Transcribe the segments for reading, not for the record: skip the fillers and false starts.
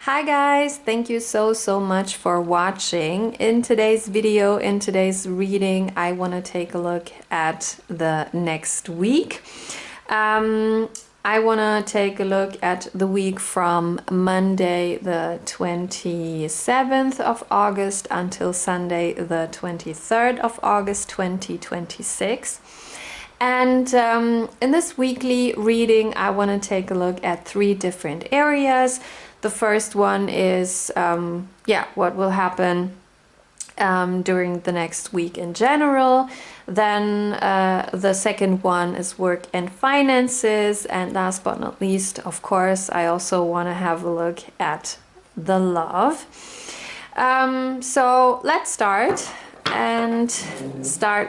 Hi guys, thank you so much for watching. In today's video, in today's reading, I want to take a look at the next week. I want to take a look at the week from Monday the 27th of August until Sunday the 23rd of August 2026. And in this weekly reading, I want to take a look at three different areas. The first one is, what will happen during the next week in general. Then the second one is work and finances. And last but not least, of course, I also want to have a look at the love. So let's start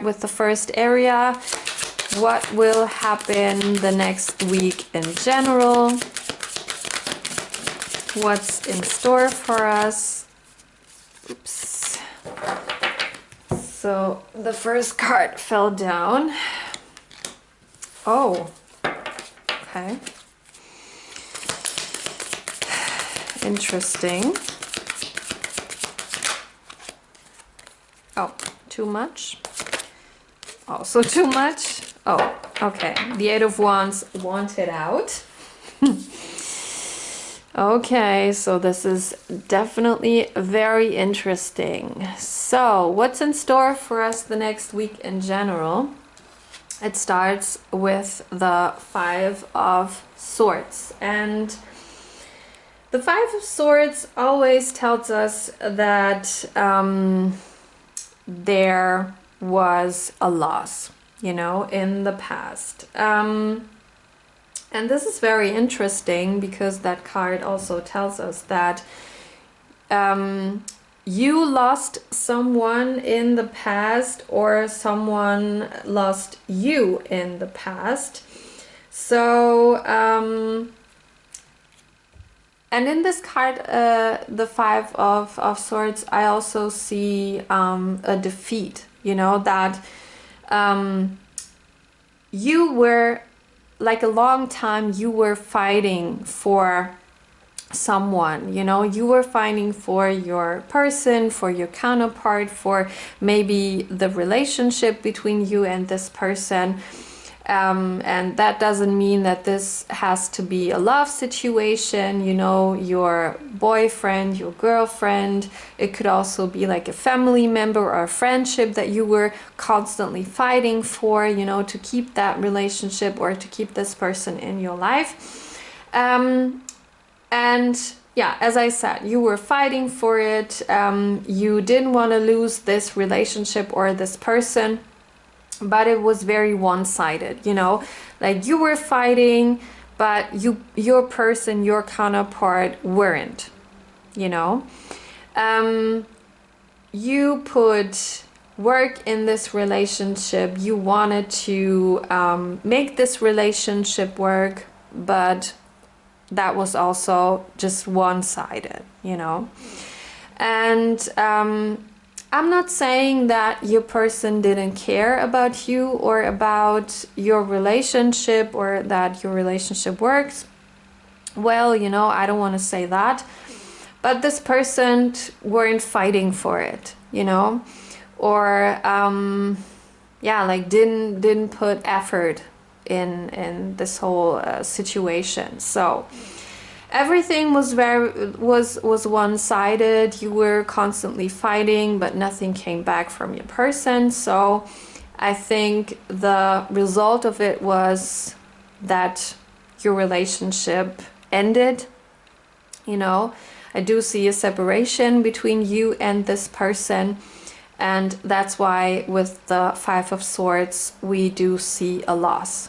with the first area. What will happen the next week in general? What's in store for us? Oops. So the first card fell down. Oh, okay. Interesting. Oh, too much? Also too much? Oh, okay. The Eight of Wands wanted out. Okay, so this is definitely very interesting. So, what's in store for us the next week in general? It starts with the Five of Swords. And the Five of Swords always tells us that there was a loss, in the past. And this is very interesting because that card also tells us that you lost someone in the past or someone lost you in the past. So, and in this card, the Five of Swords, I also see a defeat, that you were, like a long time, you were fighting for someone, you were fighting for your person, for your counterpart, for maybe the relationship between you and this person. And that doesn't mean that this has to be a love situation, your boyfriend, your girlfriend. It could also be like a family member or a friendship that you were constantly fighting for, to keep that relationship or to keep this person in your life. And yeah, as I said, you were fighting for it. You didn't want to lose this relationship or this person. But it was very one-sided, like you were fighting, but your person, your counterpart weren't, you put work in this relationship. You wanted to make this relationship work, but that was also just one-sided, and I'm not saying that your person didn't care about you or about your relationship or that your relationship works. Well, I don't want to say that. But this person weren't fighting for it, or like didn't put effort in this whole situation. So everything was one-sided. You were constantly fighting, but nothing came back from your person. So I think the result of it was that your relationship ended. I do see a separation between you and this person. And that's why with the Five of Swords, we do see a loss.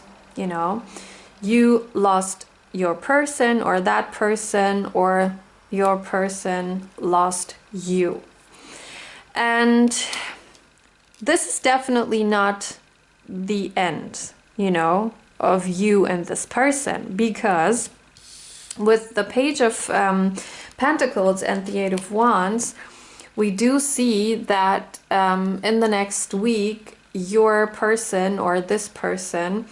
You lost your person or that person, or your person lost you. And this is definitely not the end, of you and this person, because with the Page of Pentacles and the Eight of Wands, we do see that in the next week, your person or this person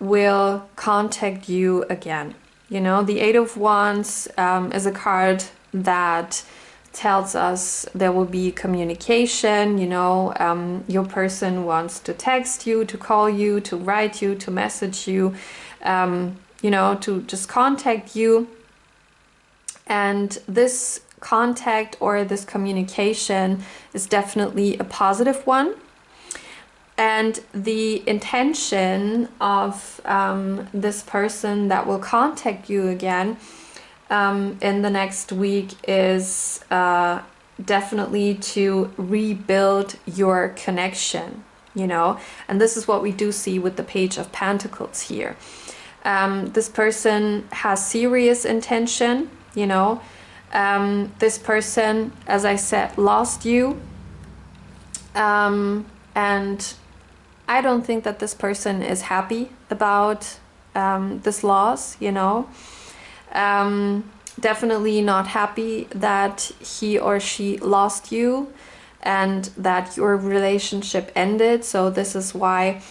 will contact you again. You know, the Eight of Wands is a card that tells us there will be communication. You know, your person wants to text you, to call you, to write you, to message you, you know, to just contact you. And this contact or this communication is definitely a positive one. And the intention of this person that will contact you again in the next week is definitely to rebuild your connection, you know. And this is what we do see with the Page of Pentacles here. This person has serious intention, you know. This person, as I said, lost you. And I don't think that this person is happy about this loss, you know. Definitely not happy that he or she lost you and that your relationship ended. So this is why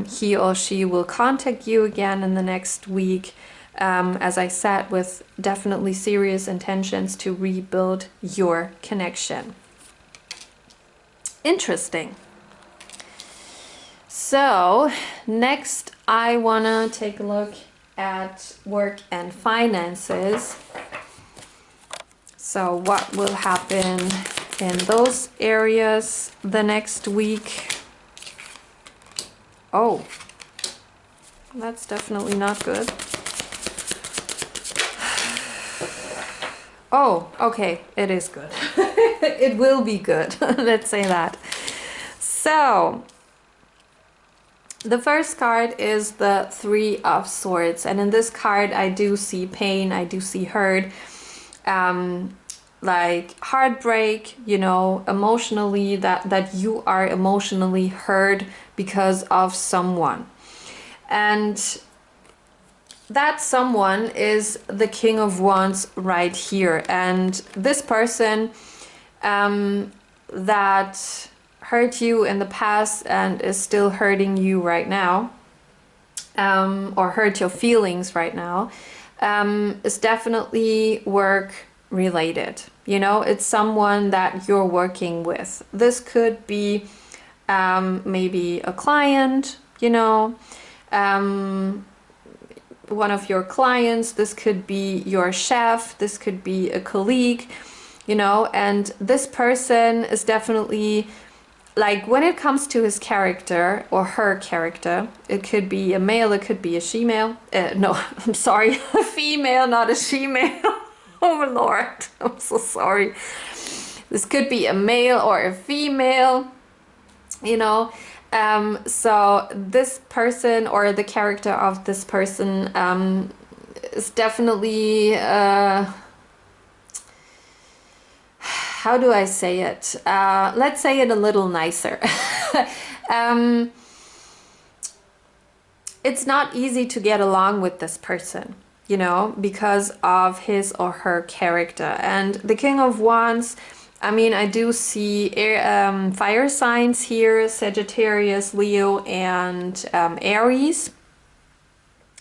he or she will contact you again in the next week, as I said, with definitely serious intentions to rebuild your connection. Interesting. So next I want to take a look at work and finances. So what will happen in those areas the next week? Oh, that's definitely not good. Oh, okay, it is good. It will be good. Let's say that. So the first card is the Three of Swords, and in this card I do see pain, I do see hurt, like heartbreak, you know, emotionally, that you are emotionally hurt because of someone. And that someone is the King of Wands right here. And this person that hurt you in the past and is still hurting you right now, or hurt your feelings right now, is definitely work related. You know, it's someone that you're working with. This could be maybe a client, you know, one of your clients. This could be your chef, this could be a colleague, you know. And this person is definitely, like, when it comes to his character or her character, it could be a male, it could be a she-male. No, I'm sorry, a female, not a she-male. Oh Lord, I'm so sorry. This could be a male or a female, you know. So this person or the character of this person is definitely, how do I say it? Let's say it a little nicer. It's not easy to get along with this person, you know, because of his or her character. And the King of Wands, I mean, I do see fire signs here: Sagittarius, Leo, and Aries.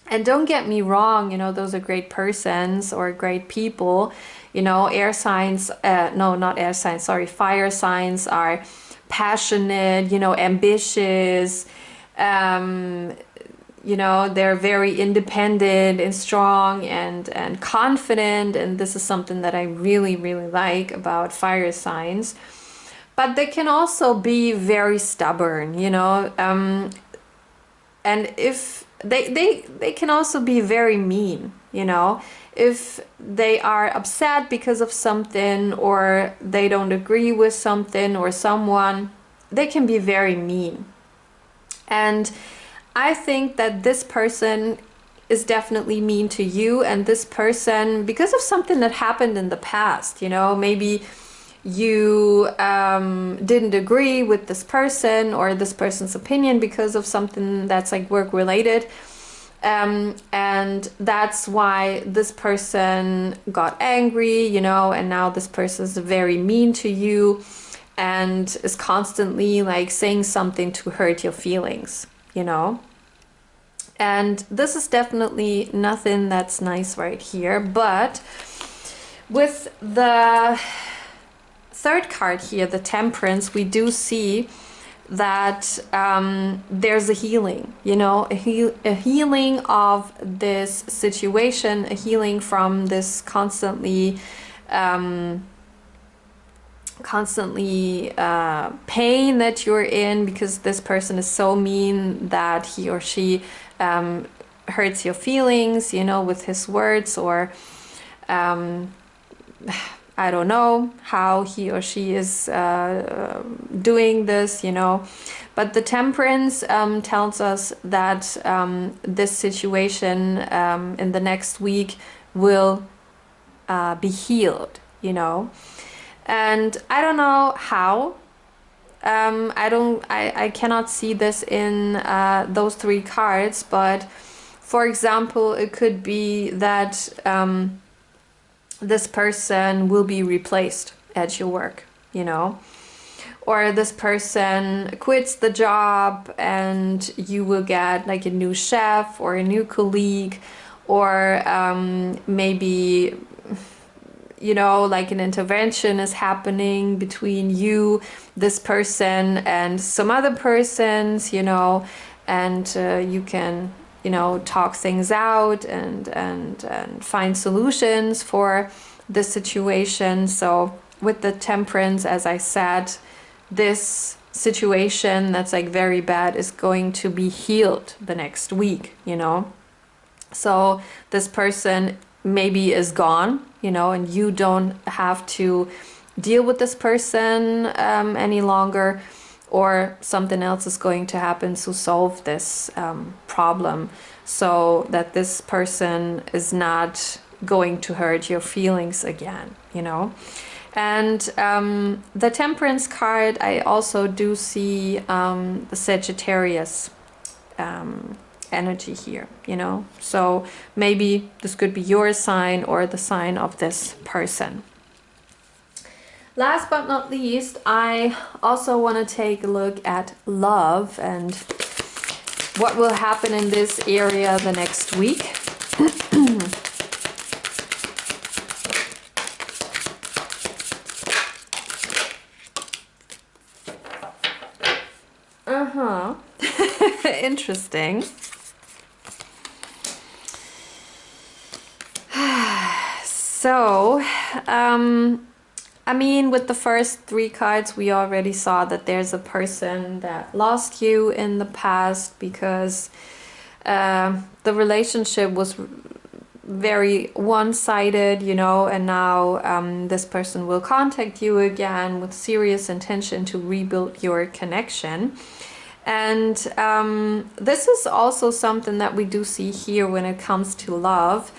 And don't get me wrong, you know, those are great persons or great people. You know, air signs, no, not air signs, sorry, fire signs are passionate, you know, ambitious, you know, they're very independent and strong and confident. And this is something that I really, really like about fire signs. But they can also be very stubborn, you know, and if they can also be very mean, you know. If they are upset because of something, or they don't agree with something or someone, they can be very mean. And I think that this person is definitely mean to you. And this person, because of something that happened in the past, you know, maybe you didn't agree with this person or this person's opinion because of something that's like work related. And that's why this person got angry, you know, and now this person is very mean to you and is constantly like saying something to hurt your feelings, you know. And this is definitely nothing that's nice right here. But with the third card here, the Temperance, we do see that there's a healing, you know, a healing of this situation, a healing from this constantly pain that you're in, because this person is so mean that he or she hurts your feelings, you know, with his words, or I don't know how he or she is doing this, you know. But the Temperance tells us that this situation in the next week will be healed, you know. And I don't know how. I cannot see this in those three cards, but for example, it could be that this person will be replaced at your work, you know, or this person quits the job and you will get like a new chef or a new colleague, or maybe, you know, like an intervention is happening between you, this person, and some other persons, you know, and you can, you know, talk things out and find solutions for the situation. So with the Temperance, as I said, this situation that's like very bad is going to be healed the next week, you know. So this person maybe is gone, you know, and you don't have to deal with this person any longer, or something else is going to happen to solve this problem, so that this person is not going to hurt your feelings again, you know. And the Temperance card, I also do see the Sagittarius energy here, you know. So maybe this could be your sign or the sign of this person. Last but not least, I also want to take a look at love and what will happen in this area the next week. Interesting. So, I mean, with the first three cards, we already saw that there's a person that lost you in the past because the relationship was very one-sided, you know, and now this person will contact you again with serious intention to rebuild your connection. And this is also something that we do see here when it comes to love.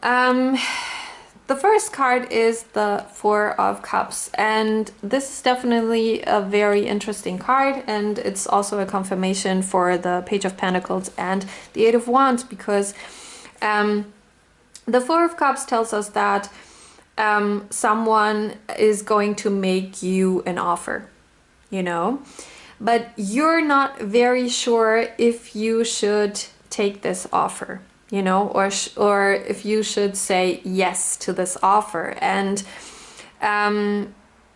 The first card is the Four of Cups, and this is definitely a very interesting card, and it's also a confirmation for the Page of Pentacles and the Eight of Wands, because the Four of Cups tells us that someone is going to make you an offer, you know, but you're not very sure if you should take this offer, you know, or if you should say yes to this offer. And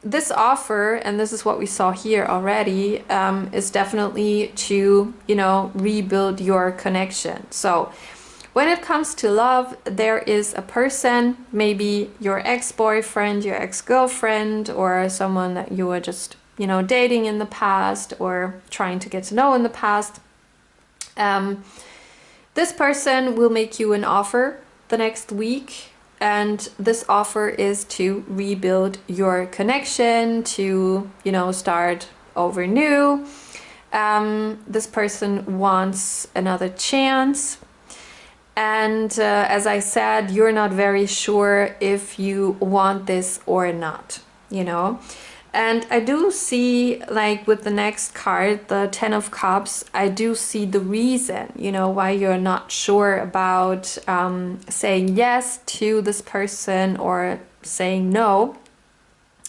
this offer, and this is what we saw here already, is definitely to, you know, rebuild your connection. So when it comes to love, there is a person, maybe your ex-boyfriend, your ex-girlfriend, or someone that you were just, you know, dating in the past or trying to get to know in the past. This person will make you an offer the next week, and this offer is to rebuild your connection, to, you know, start over new. This person wants another chance. And as I said, you're not very sure if you want this or not, you know. And I do see, like with the next card, the Ten of Cups, I do see the reason, you know, why you're not sure about saying yes to this person or saying no.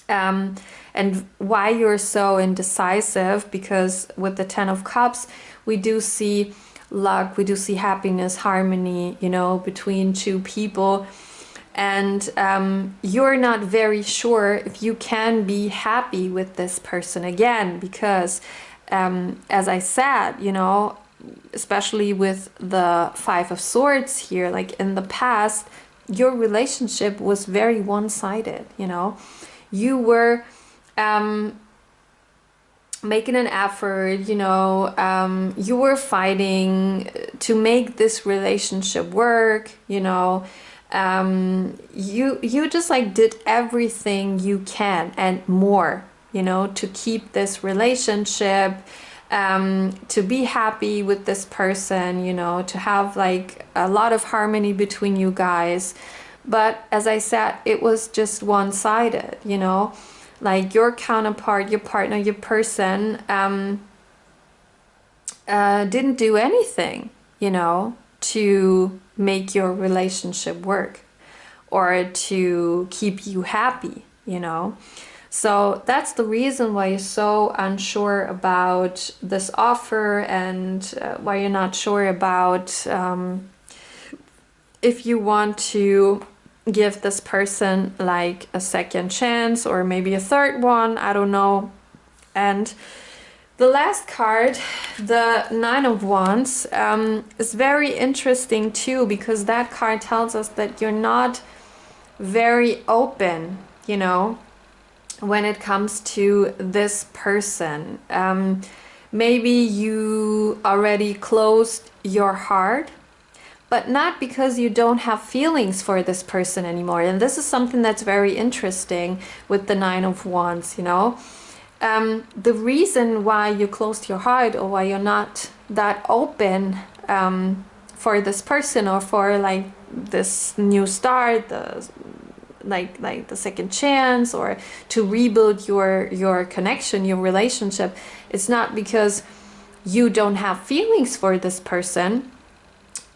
And why you're so indecisive, because with the Ten of Cups, we do see luck, we do see happiness, harmony, you know, between two people. And you're not very sure if you can be happy with this person again, because as I said, you know, especially with the Five of Swords here, like in the past, your relationship was very one-sided, you know. You were making an effort, you know, you were fighting to make this relationship work, you know. You just like did everything you can and more, you know, to keep this relationship, to be happy with this person, you know, to have like a lot of harmony between you guys. But as I said, it was just one-sided, you know, like your counterpart, your partner, your person didn't do anything, you know, to make your relationship work or to keep you happy, you know. So that's the reason why you're so unsure about this offer, and why you're not sure about if you want to give this person like a second chance or maybe a third one, I don't know. And the last card, the Nine of Wands, is very interesting too, because that card tells us that you're not very open, you know, when it comes to this person. Maybe you already closed your heart, but not because you don't have feelings for this person anymore. And this is something that's very interesting with the Nine of Wands, you know. The reason why you closed your heart, or why you're not that open for this person, or for like this new start, like the second chance, or to rebuild your connection, your relationship, it's not because you don't have feelings for this person.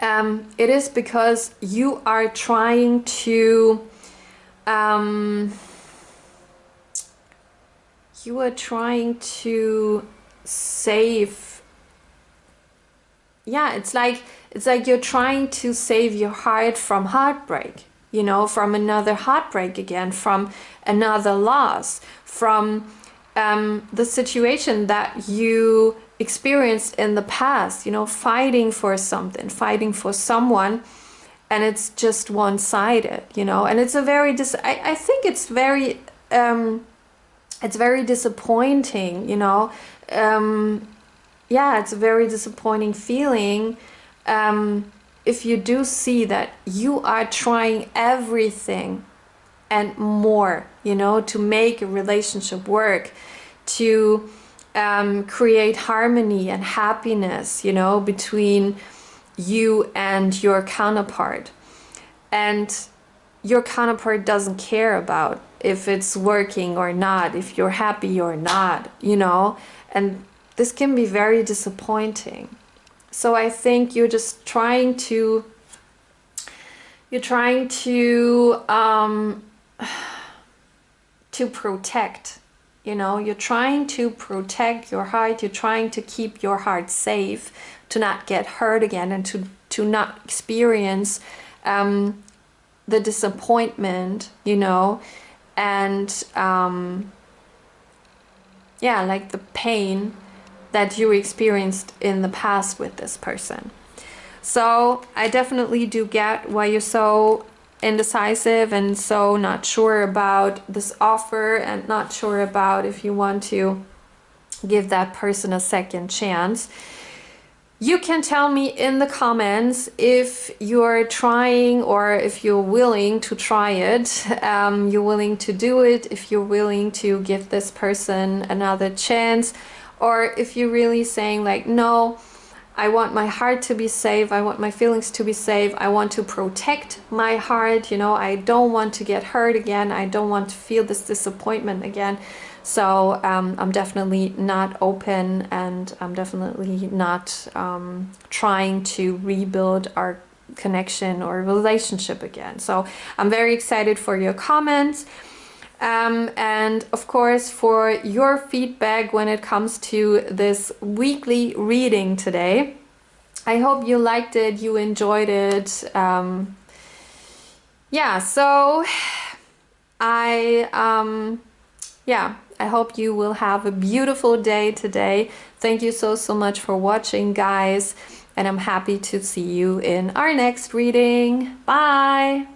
It is because you are trying to save, yeah, it's like you're trying to save your heart from heartbreak, you know, from another heartbreak again, from another loss, from the situation that you experienced in the past, you know, fighting for something, fighting for someone, and it's just one-sided, you know. And it's a very I think it's very disappointing, you know. Yeah, it's a very disappointing feeling if you do see that you are trying everything and more, you know, to make a relationship work, to create harmony and happiness, you know, between you and your counterpart. And your counterpart doesn't care about if it's working or not, if you're happy or not, you know. And this can be very disappointing. So I think you're just trying to protect, you know, you're trying to protect your heart, you're trying to keep your heart safe, to not get hurt again, and to not experience the disappointment, you know, and yeah, like the pain that you experienced in the past with this person. So I definitely do get why you're so indecisive and so not sure about this offer, and not sure about if you want to give that person a second chance. You can tell me in the comments if you're trying, or if you're willing to try it, you're willing to do it, if you're willing to give this person another chance, or if you're really saying like, no, I want my heart to be safe, I want my feelings to be safe, I want to protect my heart, you know, I don't want to get hurt again, I don't want to feel this disappointment again. So I'm definitely not open, and I'm definitely not trying to rebuild our connection or relationship again. So I'm very excited for your comments. And of course for your feedback when it comes to this weekly reading today. I hope you liked it, you enjoyed it. Yeah, so I hope you will have a beautiful day today. Thank you so much for watching, guys, and I'm happy to see you in our next reading. Bye!